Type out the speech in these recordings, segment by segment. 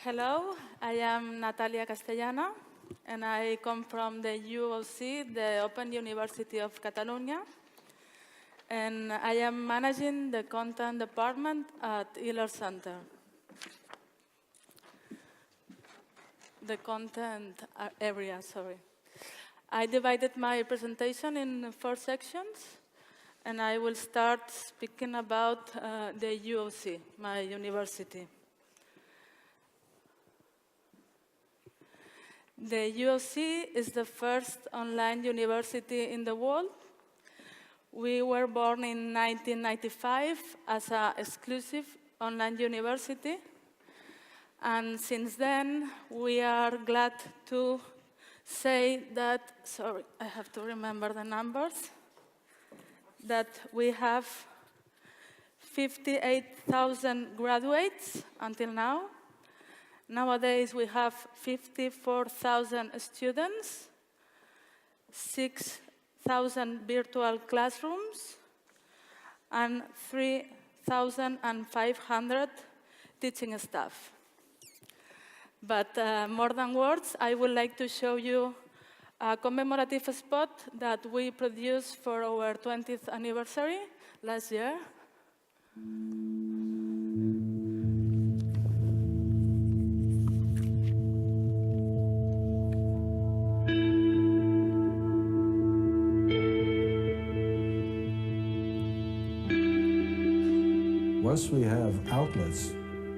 Hello, I am Natalia Castellana, and I come from the UOC, the Open University of Catalunya, and I am managing the content department at ILER Center. The content area, sorry. I divided my presentation in 4 sections, and I will start speaking about the UOC, my university. The UOC is the first online university in the world. We were born in 1995 as an exclusive online university. And since then, we are glad to say that, sorry, I have to remember the numbers, that we have 58,000 graduates until now. Nowadays, we have 54,000 students, 6,000 virtual classrooms, and 3,500 teaching staff. But more than words, I would like to show you a commemorative spot that we produced for our 20th anniversary last year. Once we have outlets,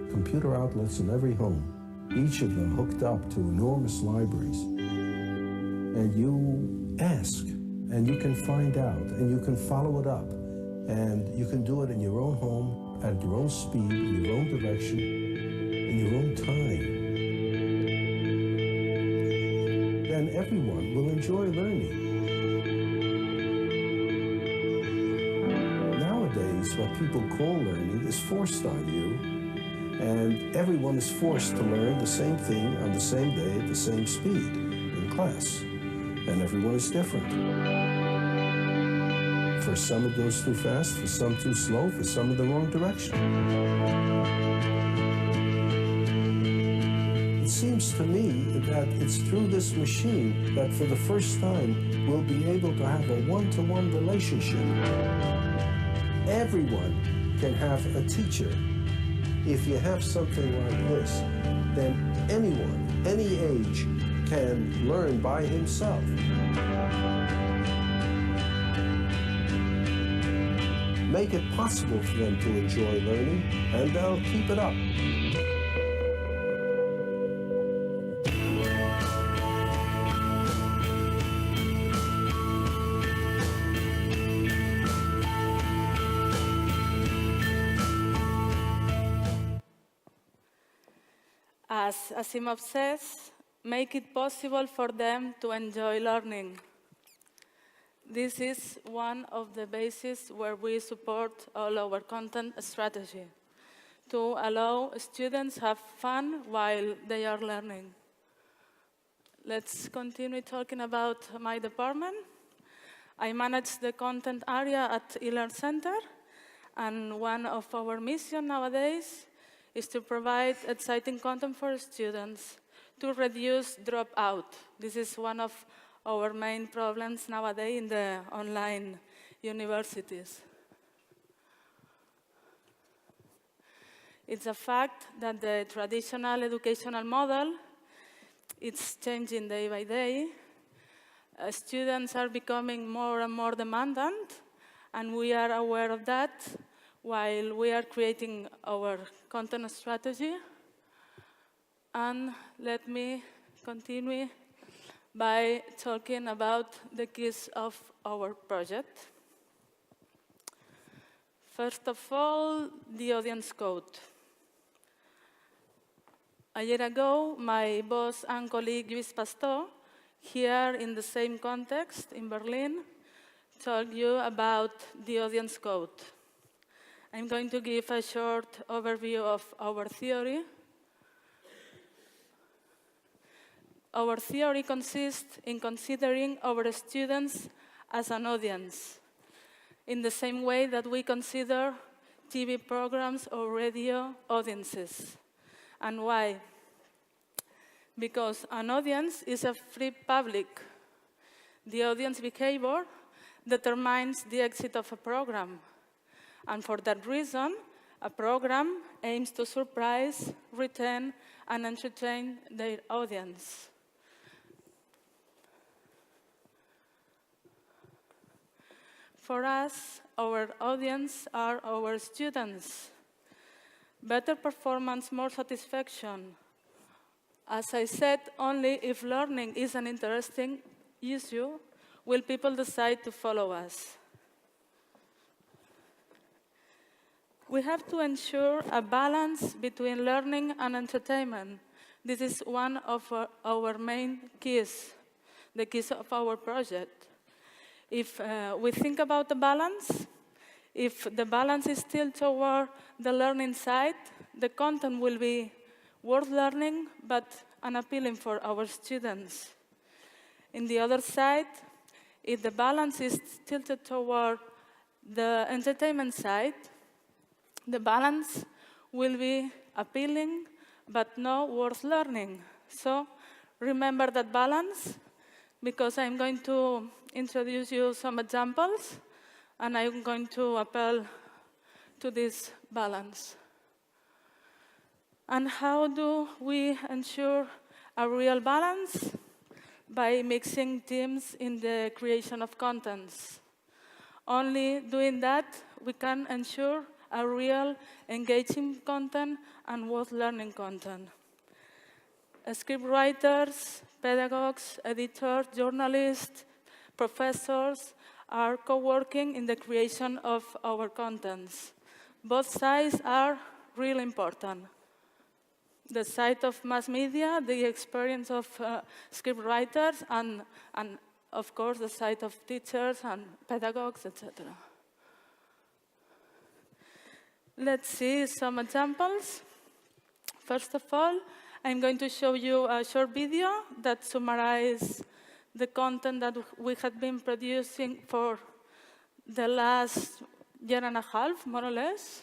computer outlets in every home, each of them hooked up to enormous libraries, and you ask, and you can find out, and you can follow it up, and you can do it in your own home, at your own speed, in your own direction, in your own time, then everyone will enjoy learning. Nowadays, what people call learning is forced on you, and everyone is forced to learn the same thing on the same day at the same speed in class, and everyone is different. For some it goes too fast, for some too slow, for some in the wrong direction. It seems to me that it's through this machine that for the first time we'll be able to have a one-to-one relationship. Everyone can have a teacher. If you have something like this, then anyone, any age, can learn by himself. Make it possible for them to enjoy learning, and they'll keep it up. As Asimov says, make it possible for them to enjoy learning. This is one of the bases where we support all our content strategy, to allow students to have fun while they are learning. Let's continue talking about my department. I manage the content area at ILER Center, and one of our missions nowadays is to provide exciting content for students to reduce dropout. This is one of our main problems nowadays in the online universities. It's a fact that the traditional educational model is changing day by day. Students are becoming more and more demanding, and we are aware of that while we are creating our content strategy. And let me continue by talking about the keys of our project. First of all, the audience code. A year ago, my boss and colleague Luis Pastor, here in the same context in Berlin, told you about the audience code. I'm going to give a short overview of our theory. Our theory consists in considering our students as an audience, in the same way that we consider TV programs or radio audiences. And why? because an audience is a free public. The audience behavior determines the exit of a program. And for that reason, a program aims to surprise, retain, and entertain their audience. For us, our audience are our students. Better performance, more satisfaction. As I said, only if learning is an interesting issue will people decide to follow us. We have to ensure a balance between learning and entertainment. This is one of our main keys, the keys of our project. If we think about the balance, if the balance is still toward the learning side, the content will be worth learning, but unappealing for our students. In the other side, if the balance is tilted toward the entertainment side, the balance will be appealing, but not worth learning. So remember that balance, because I'm going to introduce you some examples, and I'm going to appeal to this balance. And how do we ensure a real balance? By mixing teams in the creation of contents. Only doing that, we can ensure a real engaging content and worth learning content. Script writers, pedagogues, editors, journalists, professors are co-working in the creation of our contents. Both sides are really important. The side of mass media, the experience of script writers, and of course the side of teachers and pedagogues, etc. Let's see some examples. First of all, I'm going to show you a short video that summarizes the content that we have been producing for the last year and a half, more or less.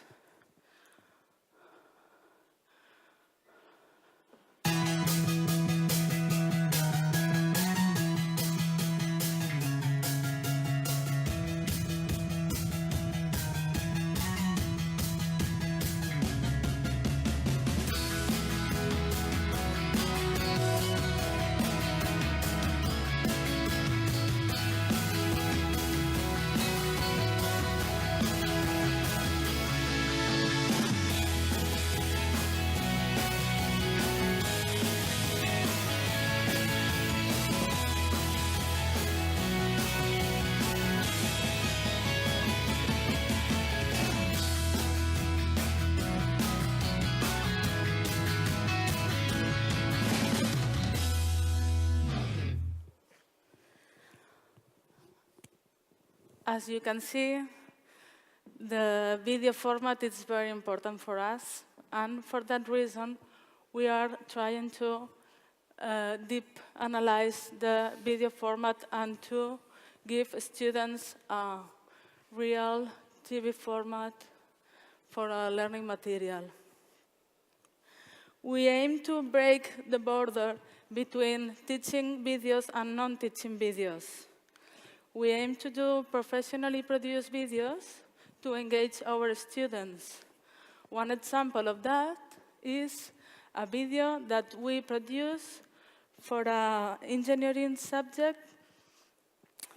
As you can see, the video format is very important for us, and for that reason, we are trying to deep analyze the video format and to give students a real TV format for a learning material. We aim to break the border between teaching videos and non-teaching videos. We aim to do professionally produced videos to engage our students. One example of that is a video that we produce for an engineering subject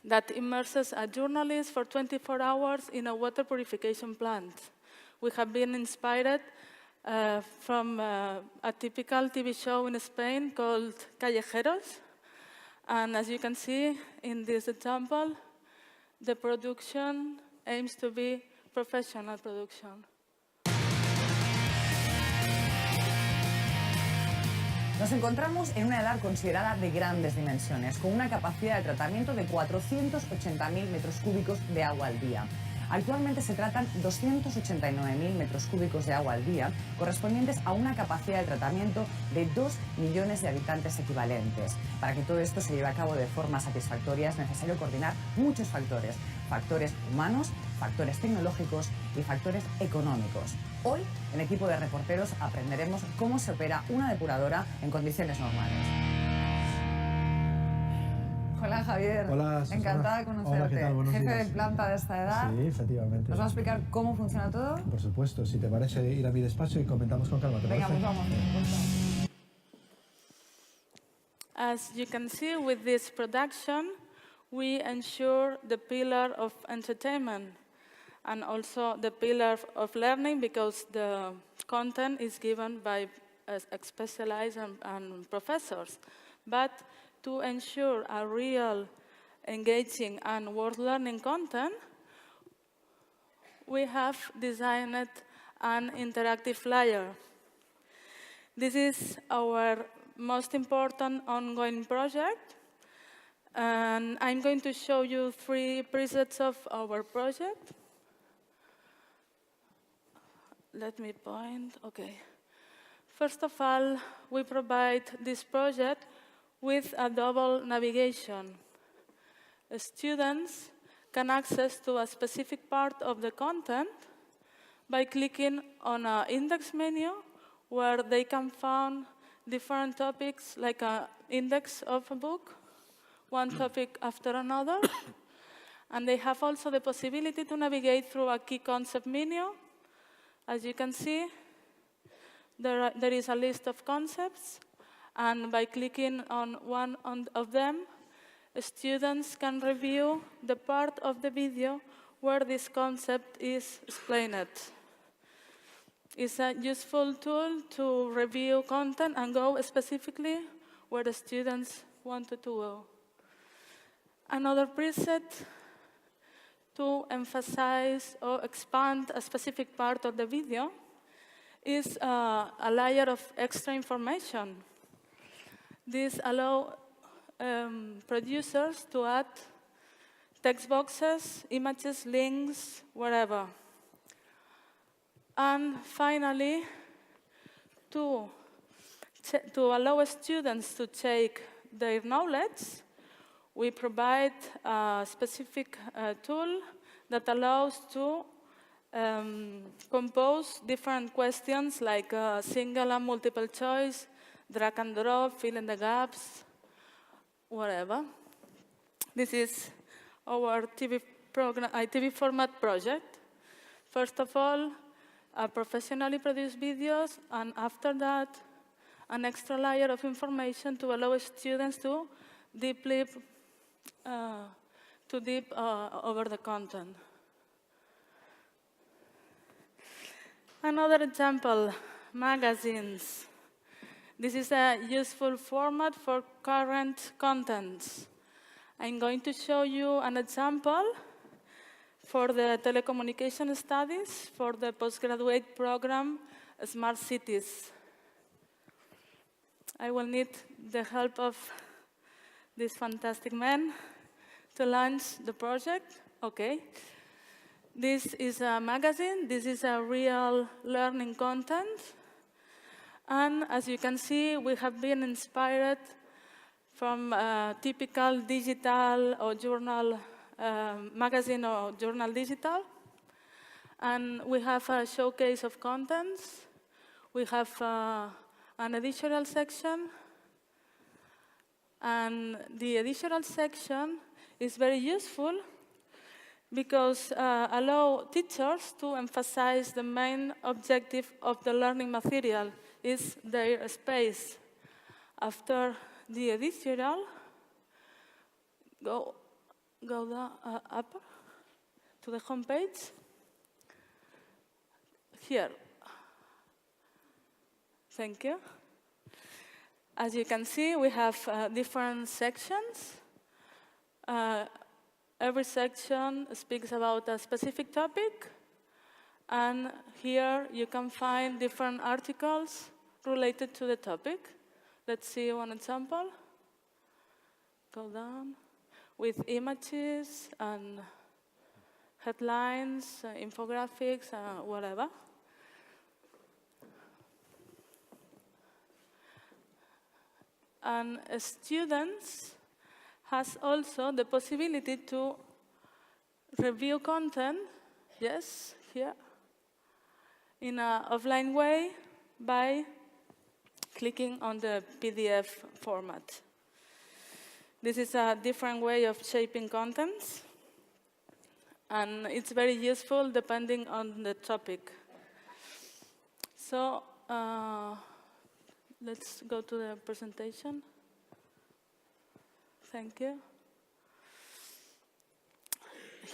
that immerses a journalist for 24 hours in a water purification plant. We have been inspired from a typical TV show in Spain called Callejeros. And as you can see in this example, the production aims to be professional production. Nos encontramos en una edad considerada de grandes dimensiones, con una capacidad de tratamiento de 480.000 metros cúbicos de agua al día. Actualmente se tratan 289.000 metros cúbicos de agua al día, correspondientes a una capacidad de tratamiento de 2 millones de habitantes equivalentes. Para que todo esto se lleve a cabo de forma satisfactoria es necesario coordinar muchos factores. Factores humanos, factores tecnológicos y factores económicos. Hoy, el equipo de reporteros aprenderemos cómo se opera una depuradora en condiciones normales. Hola Javier. Hola, Susana. Encantada de conocerte. Hola, ¿qué tal? Buenos Jefe días. de planta de esta edad. Sí, efectivamente. ¿Nos vas a explicar cómo funciona todo? Por supuesto, si te parece ir a mi despacho y comentamos con calma, ¿te Venga, parece? pues vamos. por supuesto. As you can see with this production, we ensure the pillar of entertainment and also the pillar of learning because the content is given by specialized and professors. But to ensure a real engaging and worth learning content, we have designed an interactive flyer. This is our most important ongoing project, and I'm going to show you 3 presets of our project. Let me point, okay. First of all, we provide this project with a double navigation. Students can access to a specific part of the content by clicking on an index menu where they can find different topics like an index of a book, one topic after another. And they have also the possibility to navigate through a key concept menu. As you can see, there is a list of concepts, and by clicking on one of them, students can review the part of the video where this concept is explained. It's a useful tool to review content and go specifically where the students wanted to go. Another preset to emphasize or expand a specific part of the video is a layer of extra information. This allows producers to add text boxes, images, links, wherever. And finally, to allow students to check their knowledge, we provide a specific tool that allows to compose different questions like single and multiple choice, drag and drop, fill in the gaps, whatever. This is our TV format project. First of all, professionally produced videos, and after that, an extra layer of information to allow students to deep over the content. Another example, magazines. This is a useful format for current contents. I'm going to show you an example for the telecommunication studies for the postgraduate program, Smart Cities. I will need the help of this fantastic man to launch the project. Okay. This is a magazine. This is a real learning content. And as you can see, we have been inspired from typical digital or journal magazine or journal digital. And we have a showcase of contents. We have an editorial section. And the editorial section is very useful because allow teachers to emphasize the main objective of the learning material is their space. After the editorial, go down, up to the home page. Here. Thank you. As you can see, we have different sections. Every section speaks about a specific topic. And here you can find different articles related to the topic. Let's see one example. Go down. With images and headlines, infographics, whatever. And students has also the possibility to review content, yes, here, in an offline way by clicking on the PDF format. This is a different way of shaping contents, and it's very useful depending on the topic. So let's go to the presentation. Thank you.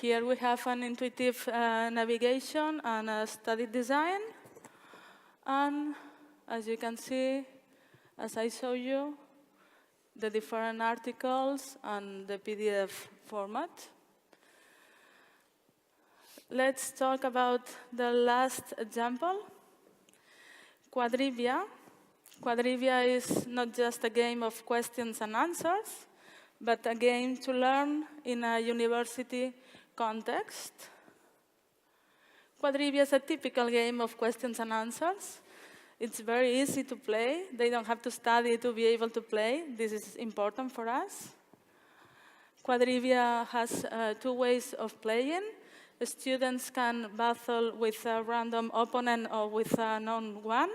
Here we have an intuitive navigation and a study design. And as you can see, as I show you, the different articles and the PDF format. Let's talk about the last example, Quadrivia. Quadrivia is not just a game of questions and answers, but a game to learn in a university context. Quadrivia is a typical game of questions and answers. It's very easy to play. They don't have to study to be able to play. This is important for us. Quadrivia has 2 ways of playing. The students can battle with a random opponent or with a known one.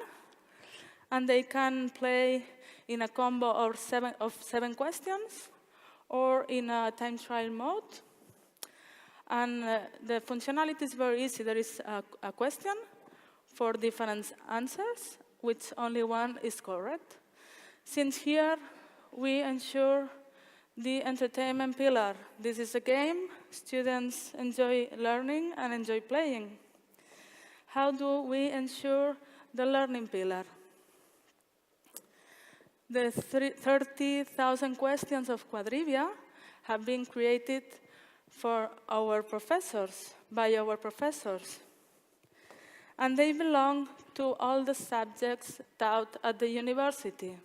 And they can play in a combo of 7 questions or in a time trial mode. And the functionality is very easy. There is a question, 4 different answers, which only one is correct. Since here, we ensure the entertainment pillar. This is a game. Students enjoy learning and enjoy playing. How do we ensure the learning pillar? The 30,000 questions of Quadrivia have been created for our professors, by our professors. And they belong to all the subjects taught at the university.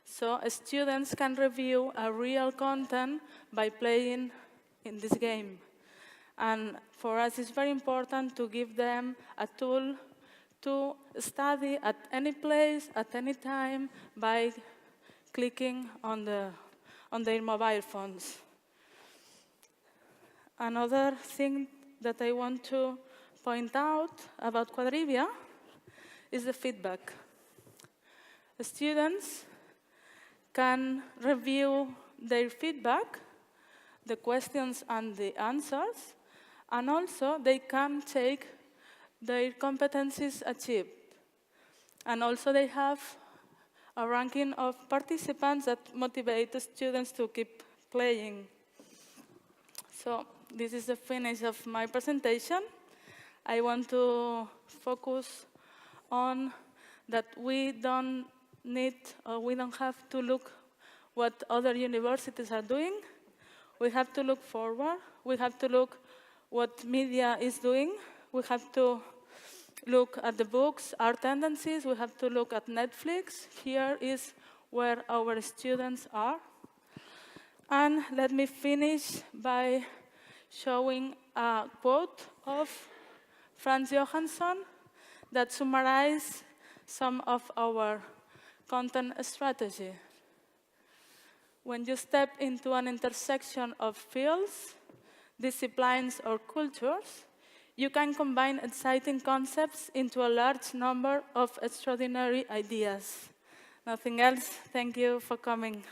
So students can review a real content by playing in this game. And for us, it's very important to give them a tool to study at any place, at any time, by clicking on their mobile phones. Another thing that I want to point out about Quadrivia is the feedback. The students can review their feedback, the questions and the answers, and also they can check their competencies achieved. And also they have a ranking of participants that motivate the students to keep playing. So this is the finish of my presentation. I want to focus on that we don't need, or we don't have to look what other universities are doing. We have to look forward. We have to look what media is doing. We have to look at the books, our tendencies. We have to look at Netflix. Here is where our students are. And let me finish by showing a quote of Franz Johansson that summarizes some of our content strategy. When you step into an intersection of fields, disciplines, or cultures, you can combine exciting concepts into a large number of extraordinary ideas. Nothing else. Thank you for coming.